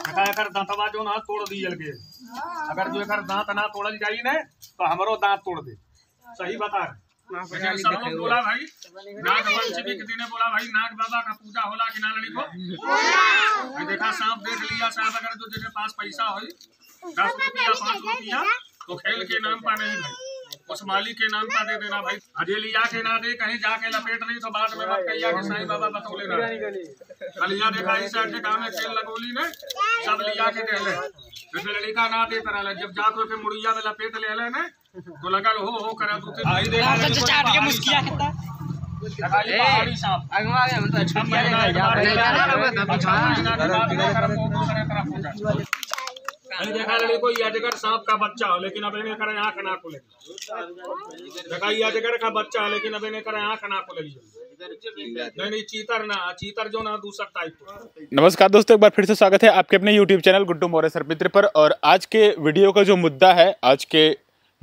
एकर दांतवा जो ना तोड़ दियल के, अगर जो एकर दांत ना तोड़ल जाई ने तो हमरो दांत तोड़ दे। सही बता रहे सब लोग बोला भाई नाग पंचमी के दिन बोला भाई नाग बाबा का पूजा होला कि ना लड़को। देखा सांप देख लिया सांप, अगर जो जिसके पास पैसा हो 10 रुपया 5 रुपया तो खेल के नाम पर नहीं भाई, उस मालिक के नाम पर दे देना भाई। अजय लिया के ना दे, कहीं जाके लपेट नहीं तो बाद में मत कहिया कि साईं बाबा बतौले ना। कलिया देखा इस साइड काम में खेल लगोली ने सब लिया के दे ले, जैसे लड़का ना दे तरह जब जाके के मुड़िया में लपेट ले ले ने तो लगल हो करा दूसरे आई देखा चाट के मुस्किया कितना पहाड़ी सांप अगवा गए हम तो अच्छा किया देखा लड़को ये अजगर सांप का बच्चा हो, लेकिन अब इन्हें करे आंख ना खुले। देखा ये अजगर का बच्चा है, लेकिन अब इन्हें करे आंख ना खुले। नहीं चीतर ना, चीतर जो ना दूसरा टाइप। नमस्कार दोस्तों, एक बार फिर से स्वागत है आपके अपने YouTube चैनल गुड्डू मौर्य सरमित्र पर। और आज के वीडियो का जो मुद्दा है, आज के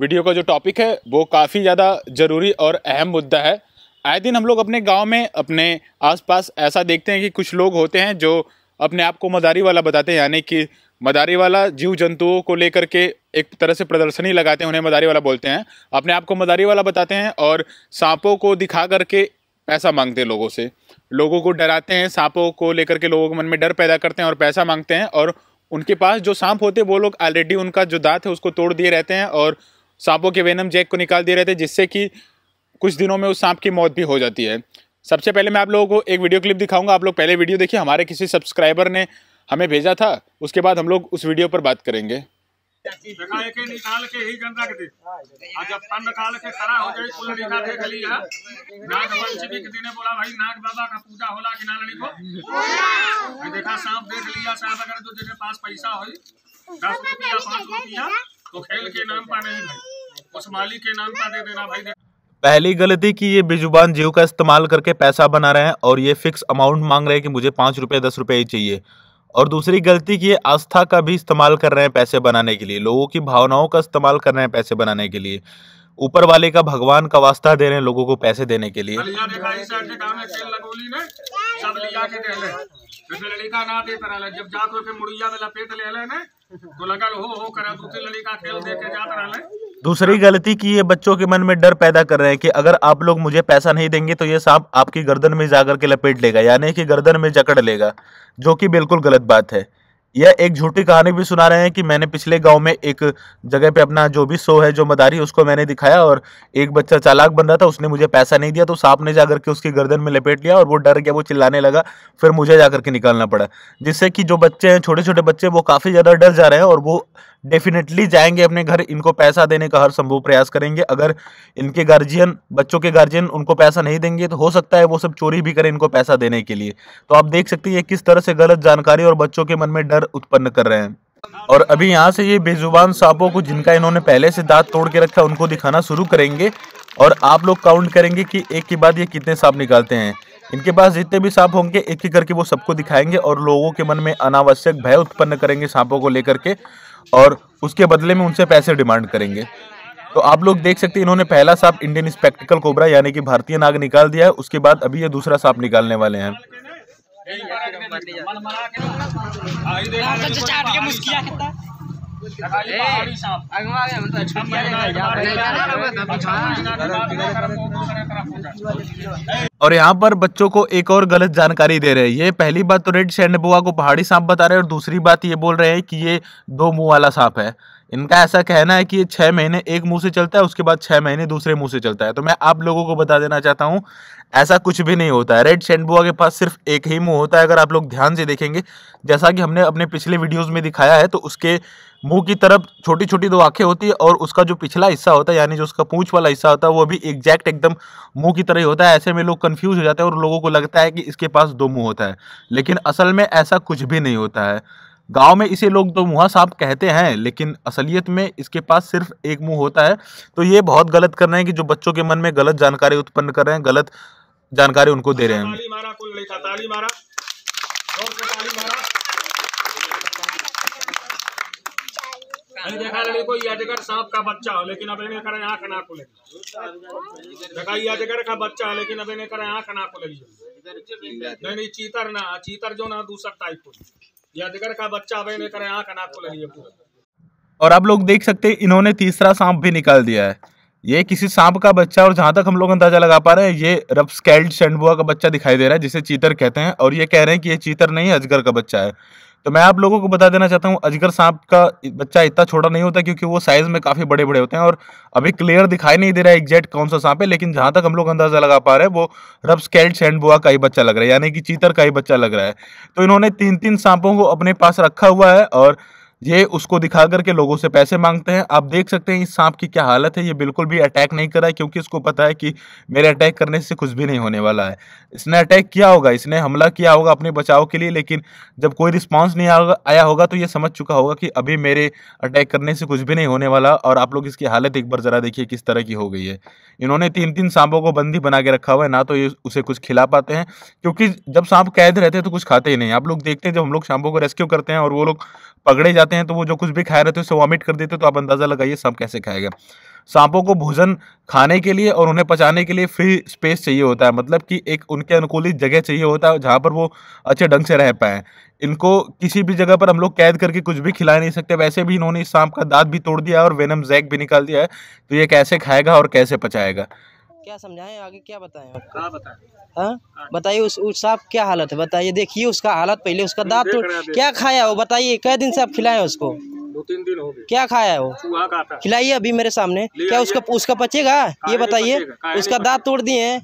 वीडियो का जो टॉपिक है वो काफ़ी ज़्यादा ज़रूरी और अहम मुद्दा है। आए दिन हम लोग अपने गांव में अपने आसपास ऐसा देखते हैं कि कुछ लोग होते हैं जो अपने आप को मदारी वाला बताते हैं, यानी कि मदारी वाला जीव जंतुओं को लेकर के एक तरह से प्रदर्शनी लगाते हैं, उन्हें मदारी वाला बोलते हैं। अपने आप को मदारी वाला बताते हैं और सांपों को दिखा करके पैसा मांगते हैं लोगों से, लोगों को डराते हैं, सांपों को लेकर के लोगों के मन में डर पैदा करते हैं और पैसा मांगते हैं। और उनके पास जो सांप होते हैं वो लोग ऑलरेडी उनका जो दांत है उसको तोड़ दिए रहते हैं और सांपों के वेनम जैक को निकाल दिए रहते हैं, जिससे कि कुछ दिनों में उस सांप की मौत भी हो जाती है। सबसे पहले मैं आप लोगों को एक वीडियो क्लिप दिखाऊंगा, आप लोग पहले वीडियो देखिए, हमारे किसी सब्सक्राइबर ने हमें भेजा था, उसके बाद हम लोग उस वीडियो पर बात करेंगे। निकाल के ही जनता के दे, जब फंड निकाल के खड़ा हो जाए कुल लिखा देख लिया नाग पंचमी के दिन बोला भाई नाग बाबा का पूजा होला कि ना लड़को। देखा सांप देख लिया सांप, अगर जो जिसके पास पैसा हो 10 रुपया 5 रुपया तो खेल के नाम पर नहीं भाई, उस मालिक के नाम पर दे देना भाई। पहली गलती कि ये बेजुबान जीव का इस्तेमाल करके पैसा बना रहे हैं और ये फिक्स अमाउंट मांग रहे हैं कि मुझे 5 रुपये 10 रुपये ही चाहिए। और दूसरी गलती कि ये आस्था का भी इस्तेमाल कर रहे हैं पैसे बनाने के लिए, लोगों की भावनाओं का इस्तेमाल कर रहे हैं पैसे बनाने के लिए, ऊपर वाले का भगवान का वास्ता दे रहे हैं लोगों को पैसे देने के लिए। लड़का ना दे तरह जब जाके के मुड़िया में लपेट ले ले ने तो लगल हो करा दूसरे लड़का खेल दे के जात रहले। दूसरी गलती कि ये बच्चों के मन में डर पैदा कर रहे हैं कि अगर आप लोग मुझे पैसा नहीं देंगे तो ये सांप आपकी गर्दन में जाकर के लपेट लेगा, यानी कि गर्दन में जकड़ लेगा, जो कि बिल्कुल गलत बात है। यह एक झूठी कहानी भी सुना रहे हैं कि मैंने पिछले गांव में एक जगह पे अपना जो भी शो है जो मदारी उसको मैंने दिखाया और एक बच्चा चालाक बन रहा था, उसने मुझे पैसा नहीं दिया तो सांप ने जाकर के उसकी गर्दन में लपेट लिया और वो डर गया, वो चिल्लाने लगा, फिर मुझे जाकर के निकालना पड़ा, जिससे कि जो बच्चे हैं छोटे छोटे बच्चे वो काफ़ी ज़्यादा डर जा रहे हैं और वो डेफिनेटली जाएंगे अपने घर, इनको पैसा देने का हर संभव प्रयास करेंगे। अगर इनके गार्जियन, बच्चों के गार्जियन उनको पैसा नहीं देंगे तो हो सकता है वो सब चोरी भी करें इनको पैसा देने के लिए। तो आप देख सकते हैं ये किस तरह से गलत जानकारी और बच्चों के मन में डर उत्पन्न कर रहे हैं। और अभी यहाँ से ये बेजुबान सांपों को जिनका इन्होंने पहले से दांत तोड़ के रखा है उनको दिखाना शुरू करेंगे और आप लोग काउंट करेंगे कि एक के बाद ये कितने सांप निकालते हैं। इनके पास जितने भी सांप होंगे एक एक करके वो सबको दिखाएंगे और लोगों के मन में अनावश्यक भय उत्पन्न करेंगे सांपों को लेकर के और उसके बदले में उनसे पैसे डिमांड करेंगे। तो आप लोग देख सकते हैं इन्होंने पहला सांप इंडियन स्पेक्टिकल कोबरा यानी कि भारतीय नाग निकाल दिया है, उसके बाद अभी ये दूसरा सांप निकालने वाले हैं। और यहाँ पर बच्चों को एक और गलत जानकारी दे रहे हैं। ये पहली बात तो रेड सैंड बोआ को पहाड़ी सांप बता रहे हैं और दूसरी बात ये बोल रहे हैं कि ये 2 मुंह वाला सांप है। इनका ऐसा कहना है कि ये 6 महीने एक मुंह से चलता है, उसके बाद 6 महीने दूसरे मुंह से चलता है। तो मैं आप लोगों को बता देना चाहता हूँ ऐसा कुछ भी नहीं होता है। रेड सैंड बोआ के पास सिर्फ एक ही मुंह होता है। अगर आप लोग ध्यान से देखेंगे, जैसा कि हमने अपने पिछले वीडियोस में दिखाया है, तो उसके मुंह की तरफ छोटी छोटी 2 आंखें होती है और उसका जो पिछला हिस्सा होता है यानी जो उसका पूंछ वाला हिस्सा होता है वो भी एग्जैक्ट एकदम मुंह की तरह ही होता है। ऐसे में लोग कंफ्यूज हो जाते हैं और लोगों को लगता है कि इसके पास 2 मुंह होता है, लेकिन असल में ऐसा कुछ भी नहीं होता है। गांव में इसे लोग 2 मुंहा सांप कहते हैं, लेकिन असलियत में इसके पास सिर्फ एक मुंह होता है। तो ये बहुत गलत कर रहे हैं कि जो बच्चों के मन में गलत जानकारी उत्पन्न कर रहे हैं, गलत जानकारी उनको दे रहे हैं। देखा लड़को ये अजगर सांप का बच्चा हो, लेकिन अब इन्हें करे आंख ना खुले। देखा ये अजगर का बच्चा है, लेकिन अब इन्हें करे आंख ना खुले। नहीं चीतर ना, चीतर जो ना दूसरा टाइप हो। या अजगर का बच्चा वे में करे आँख नाक खोल लिए पूरा। और आप लोग देख सकते हैं इन्होंने तीसरा सांप भी निकाल दिया है। ये किसी सांप का बच्चा, और जहां तक हम लोग अंदाजा लगा पा रहे हैं ये रफस्कैल्ड सैंडबुआ का बच्चा दिखाई दे रहा है, जिसे चीतर कहते हैं। और ये कह रहे हैं कि ये चीतर नहीं है, अजगर का बच्चा है। तो मैं आप लोगों को बता देना चाहता हूँ, अजगर सांप का बच्चा इतना छोटा नहीं होता, क्योंकि वो साइज में काफी बड़े बड़े होते हैं। और अभी क्लियर दिखाई नहीं दे रहा है एग्जैक्ट कौन सा सांप है, लेकिन जहां तक हम लोग अंदाजा लगा पा रहे हैं वो रफस्कैल्ड सैंडबुआ का ही बच्चा लग रहा है, यानी कि चीतर का ही बच्चा लग रहा है। तो इन्होंने 3-3 सांपों को अपने पास रखा हुआ है और ये उसको दिखा करके लोगों से पैसे मांगते हैं। आप देख सकते हैं इस सांप की क्या हालत है। ये बिल्कुल भी अटैक नहीं कर रहा है, क्योंकि इसको पता है कि मेरे अटैक करने से कुछ भी नहीं होने वाला है। इसने अटैक किया होगा, इसने हमला किया होगा अपने बचाव के लिए, लेकिन जब कोई रिस्पांस नहीं आया होगा तो ये समझ चुका होगा कि अभी मेरे अटैक करने से कुछ भी नहीं होने वाला। और आप लोग इसकी हालत एक बार जरा देखिए किस तरह की हो गई है। इन्होंने 3-3 सांपों को बंदी बना के रखा हुआ है, ना तो ये उसे कुछ खिला पाते हैं, क्योंकि जब सांप कैद रहते हैं तो कुछ खाते ही नहीं। आप लोग देखते हैं जब हम लोग सांपों को रेस्क्यू करते हैं और वो लोग पकड़े जाते हैं तो वो जो कुछ भी खाए रहते हैं उसे वॉमिट कर देते हैं। तो आप अंदाजा लगाइए सांप कैसे खाएगा। सांपों को भोजन खाने के लिए और उन्हें पचाने के लिए फ्री स्पेस चाहिए होता है, मतलब कि एक उनके अनुकूलित जगह चाहिए होता है जहाँ पर वो अच्छे ढंग से रह पाएं। इनको किसी भी जगह पर हम लोग कैद करके कुछ भी खिला नहीं सकते। वैसे भी इन्होंने इस सांप का दांत भी तोड़ दिया है और वेनम जैक भी निकाल दिया है, तो ये कैसे खाएगा और कैसे पचाएगा। क्या समझाएं, आगे क्या बताएं आप? हाँ बताएं। हाँ बताइए, उस सांप क्या हालत है बताइए। देखिए उसका हालत, पहले उसका दांत तोड़, क्या खाया वो बताइए। कै दिन से आप खिलाए उसको? 2-3 दिन हो गए। क्या खाया है वो? चूहा खाता है। खिलाइए अभी मेरे सामने। क्या उसका पचेगा ये बताइए? उसका दांत तोड़ दिए हैं।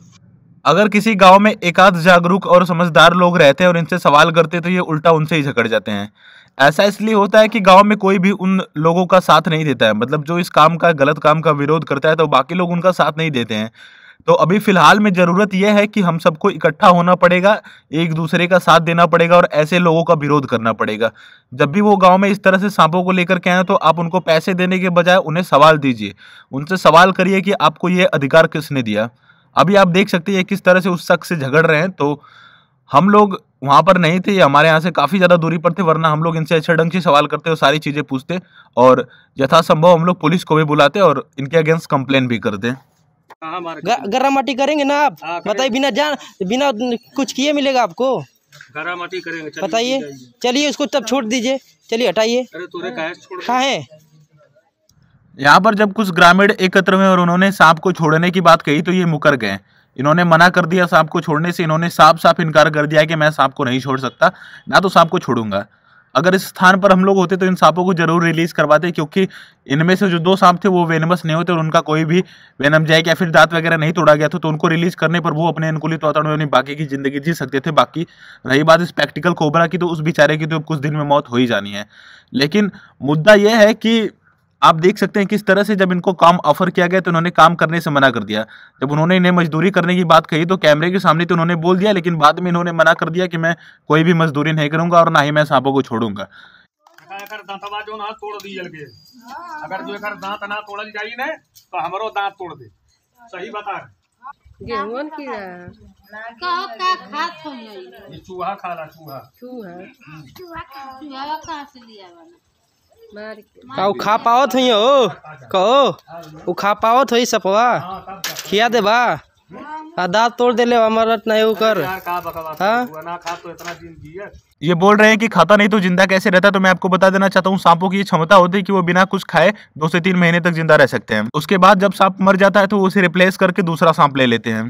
अगर किसी गांव में एकाध जागरूक और समझदार लोग रहते हैं और इनसे सवाल करते तो ये उल्टा उनसे ही झगड़ जाते हैं। ऐसा इसलिए होता है कि गांव में कोई भी उन लोगों का साथ नहीं देता है, मतलब जो इस काम का, गलत काम का विरोध करता है तो बाकी लोग उनका साथ नहीं देते हैं। तो अभी फिलहाल में जरूरत यह है कि हम सबको इकट्ठा होना पड़ेगा, एक दूसरे का साथ देना पड़ेगा और ऐसे लोगों का विरोध करना पड़ेगा। जब भी वो गांव में इस तरह से सांपों को लेकर के आए तो आप उनको पैसे देने के बजाय उन्हें सवाल दीजिए, उनसे सवाल करिए कि आपको ये अधिकार किसने दिया। अभी आप देख सकते हैं किस तरह से उस शख्स से झगड़ रहे हैं। तो हम लोग वहां पर नहीं थे, हमारे यहाँ से काफी ज्यादा दूरी पर थे, वरना हम लोग इनसे अच्छे ढंग से सवाल करते और सारी चीजें पूछते और यथासंभव हम लोग पुलिस को भी बुलाते और इनके अगेंस्ट कंप्लेन भी करते। गर्रा माटी करेंगे ना आप? बताइए, बिना कुछ किए मिलेगा आपको? गर्रा माटी करेंगे। बताइए, चलिए उसको तब छोड़ दीजिए, चलिए हटाइए। अरे तूने काहे छोड़? कहाँ है? यहाँ पर जब कुछ ग्रामीण एकत्र हुए और उन्होंने सांप को छोड़ने की बात कही तो ये मुकर गए। इन्होंने मना कर दिया सांप को छोड़ने से। इन्होंने साफ साफ इनकार कर दिया कि मैं सांप को नहीं छोड़ सकता, ना तो सांप को छोड़ूंगा। अगर इस स्थान पर हम लोग होते तो इन सांपों को जरूर रिलीज करवाते, क्योंकि इनमें से जो 2 सांप थे वो वेनमस नहीं होते और उनका कोई भी वेनम जैक या फिर दांत वगैरह नहीं तोड़ा गया था। तो उनको रिलीज करने पर वो अपने अनुकूलित वातावरण में बाकी की जिंदगी जी सकते थे। बाकी रही बात इस प्रैक्टिकल कोबरा की, तो उस बेचारे की तो कुछ दिन में मौत हो ही जानी है। लेकिन मुद्दा यह है कि आप देख सकते हैं किस तरह से जब इनको काम ऑफर किया गया तो उन्होंने काम करने से मना कर दिया। जब उन्होंने इन्हें मजदूरी करने की बात कही तो कैमरे के सामने तो उन्होंने बोल दिया, लेकिन बाद में इन्होंने मना कर दिया कि मैं कोई भी मजदूरी नहीं करूंगा और ना ही मैं सांपों को छोड़ूंगा। अगर दांतवा जो ना तोड़ दी जल के, अगर जो एकर दांत ना तोड़ल जाई ने तो हमरो दांत तोड़ दे। सही बता रहे। गेहूं की का खात हो ये चूहा खाला, चूहा चूहा कहाँ से लिया वाला मार के का वो खा पावत हुई हो? कहो वो खा पावत हुई सपवा? खिया दे बा दांत तोड़ दे ले हमारा नहीं होकर। यार का बकवास है, ना खा तो इतना दिन जी है। ये बोल रहे हैं कि खाता नहीं तो जिंदा कैसे रहता। तो मैं आपको बता देना चाहता हूँ सांपों की ये क्षमता होती है कि वो बिना कुछ खाए 2 से 3 महीने तक जिंदा रह सकते हैं। उसके बाद जब सांप मर जाता है तो उसे रिप्लेस करके दूसरा सांप ले लेते हैं।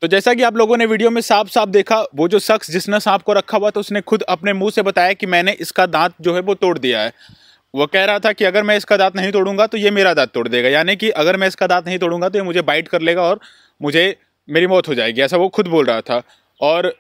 तो जैसा कि आप लोगों ने वीडियो में साफ साफ देखा, वो जो शख्स जिसने सांप को रखा हुआ था उसने खुद अपने मुंह से बताया कि मैंने इसका दांत जो है वो तोड़ दिया है। वो कह रहा था कि अगर मैं इसका दांत नहीं तोड़ूंगा तो ये मेरा दांत तोड़ देगा, यानी कि अगर मैं इसका दांत नहीं तोड़ूंगा तो ये मुझे बाइट कर लेगा और मेरी मौत हो जाएगी, ऐसा वो खुद बोल रहा था। और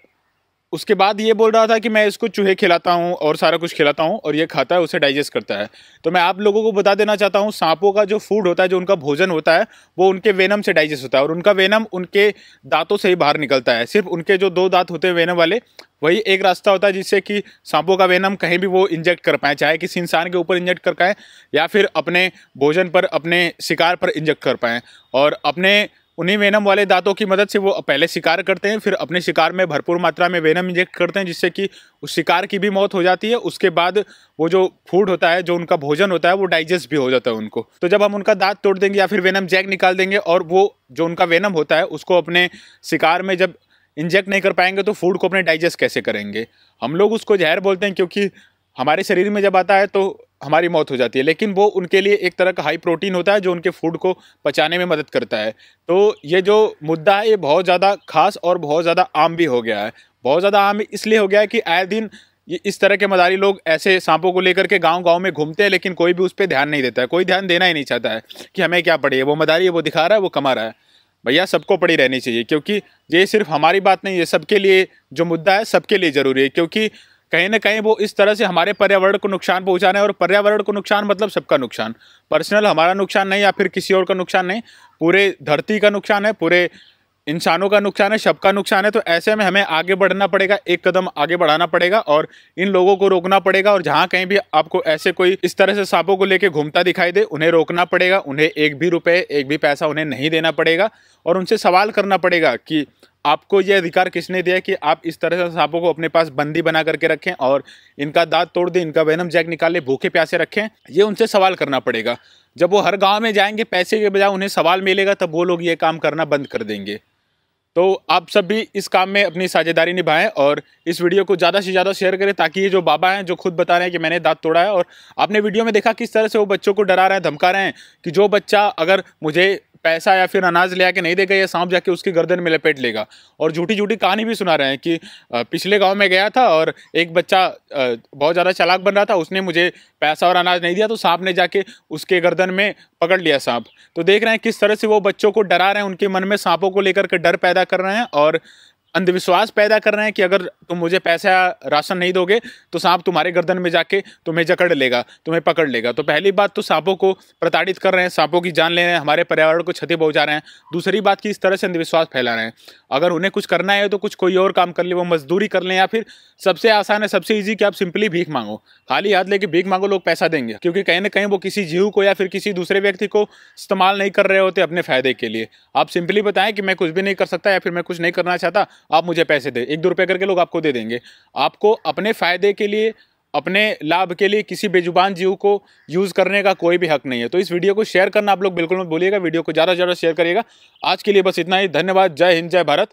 उसके बाद ये बोल रहा था कि मैं इसको चूहे खिलाता हूँ और सारा कुछ खिलाता हूँ और ये खाता है, उसे डाइजेस्ट करता है। तो मैं आप लोगों को बता देना चाहता हूँ, सांपों का जो फूड होता है, जो उनका भोजन होता है, वो उनके वेनम से डाइजेस्ट होता है और उनका वेनम उनके दांतों से ही बाहर निकलता है। सिर्फ उनके जो 2 दांत होते हैं वेनम वाले, वही एक रास्ता होता है जिससे कि सांपों का वेनम कहीं भी वो इंजेक्ट कर पाएँ, चाहे किसी इंसान के ऊपर इंजेक्ट कर पाएँ या फिर अपने भोजन पर, अपने शिकार पर इंजेक्ट कर पाएँ। और अपने उन्हीं वेनम वाले दांतों की मदद से वो पहले शिकार करते हैं, फिर अपने शिकार में भरपूर मात्रा में वेनम इंजेक्ट करते हैं, जिससे कि उस शिकार की भी मौत हो जाती है। उसके बाद वो जो फूड होता है, जो उनका भोजन होता है, वो डाइजेस्ट भी हो जाता है उनको। तो जब हम उनका दांत तोड़ देंगे या फिर वेनम जैक निकाल देंगे और वो जो उनका वेनम होता है उसको अपने शिकार में जब इंजेक्ट नहीं कर पाएंगे तो फूड को अपने डाइजेस्ट कैसे करेंगे? हम लोग उसको जहर बोलते हैं, क्योंकि हमारे शरीर में जब आता है तो हमारी मौत हो जाती है, लेकिन वो उनके लिए एक तरह का हाई प्रोटीन होता है जो उनके फूड को पचाने में मदद करता है। तो ये जो मुद्दा है ये बहुत ज़्यादा खास और बहुत ज़्यादा आम भी हो गया है। बहुत ज़्यादा आम इसलिए हो गया है कि आए दिन ये इस तरह के मदारी लोग ऐसे सांपों को लेकर के गांव-गांव में घूमते हैं, लेकिन कोई भी उस पर ध्यान नहीं देता है। कोई ध्यान देना ही नहीं चाहता है कि हमें क्या पड़ी है, वो मदारी है, वो दिखा रहा है, वो कमा रहा है। भैया सबको पड़ी रहनी चाहिए, क्योंकि ये सिर्फ हमारी बात नहीं है, सबके लिए जो मुद्दा है सबके लिए ज़रूरी है। क्योंकि कहीं ना कहीं वो इस तरह से हमारे पर्यावरण को नुकसान पहुंचा रहे हैं, और पर्यावरण को नुकसान मतलब सबका नुकसान, पर्सनल हमारा नुकसान नहीं या फिर किसी और का नुकसान नहीं, पूरे धरती का नुकसान है, पूरे इंसानों का नुकसान है, सबका नुकसान है। तो ऐसे में हमें आगे बढ़ना पड़ेगा, एक कदम आगे बढ़ाना पड़ेगा और इन लोगों को रोकना पड़ेगा। और जहाँ कहीं भी आपको ऐसे कोई इस तरह से सांपों को लेके घूमता दिखाई दे, उन्हें रोकना पड़ेगा, उन्हें एक भी रुपए एक भी पैसा उन्हें नहीं देना पड़ेगा और उनसे सवाल करना पड़ेगा कि आपको ये अधिकार किसने दिया कि आप इस तरह से सांपों को अपने पास बंदी बना करके रखें और इनका दांत तोड़ दें, इनका वेनम जैक निकाले, भूखे प्यासे रखें। ये उनसे सवाल करना पड़ेगा। जब वो हर गांव में जाएंगे, पैसे के बजाय उन्हें सवाल मिलेगा, तब वो लोग ये काम करना बंद कर देंगे। तो आप सब भी इस काम में अपनी साझेदारी निभाएं और इस वीडियो को ज़्यादा से ज़्यादा शेयर करें, ताकि ये जो बाबा हैं जो खुद बता रहे हैं कि मैंने दांत तोड़ा है, और आपने वीडियो में देखा किस तरह से वो बच्चों को डरा रहे हैं, धमका रहे हैं कि जो बच्चा अगर मुझे पैसा या फिर अनाज ले आके नहीं देगा, ये सांप जाके उसकी गर्दन में लपेट लेगा। और झूठी झूठी कहानी भी सुना रहे हैं कि पिछले गांव में गया था और एक बच्चा बहुत ज़्यादा चालाक बन रहा था, उसने मुझे पैसा और अनाज नहीं दिया तो सांप ने जाके उसके गर्दन में पकड़ लिया सांप। तो देख रहे हैं किस तरह से वो बच्चों को डरा रहे हैं, उनके मन में सांपों को लेकर के डर पैदा कर रहे हैं और अंधविश्वास पैदा कर रहे हैं कि अगर तुम मुझे पैसा राशन नहीं दोगे तो सांप तुम्हारे गर्दन में जाके तुम्हें जकड़ लेगा, तुम्हें पकड़ लेगा। तो पहली बात तो सांपों को प्रताड़ित कर रहे हैं, सांपों की जान ले रहे हैं, हमारे पर्यावरण को क्षति पहुंचा रहे हैं। दूसरी बात कि इस तरह से अंधविश्वास फैला रहे हैं। अगर उन्हें कुछ करना है तो कुछ कोई और काम कर ले, वो मजदूरी कर लें, या फिर सबसे आसान है, सबसे ईजी कि आप सिंपली भीख मांगो, खाली हाथ लेके भीख मांगो, लोग पैसा देंगे। क्योंकि कहीं ना कहीं वो किसी जीव को या फिर किसी दूसरे व्यक्ति को इस्तेमाल नहीं कर रहे होते अपने फायदे के लिए। आप सिंपली बताएं कि मैं कुछ भी नहीं कर सकता या फिर मैं कुछ नहीं करना चाहता, आप मुझे पैसे दें, 1-2 रुपये करके लोग आपको दे देंगे। आपको अपने फायदे के लिए, अपने लाभ के लिए किसी बेजुबान जीव को यूज़ करने का कोई भी हक नहीं है। तो इस वीडियो को शेयर करना आप लोग बिल्कुल मत भूलिएगा, वीडियो को ज़्यादा से ज़्यादा शेयर करिएगा। आज के लिए बस इतना ही, धन्यवाद। जय हिंद, जय भारत।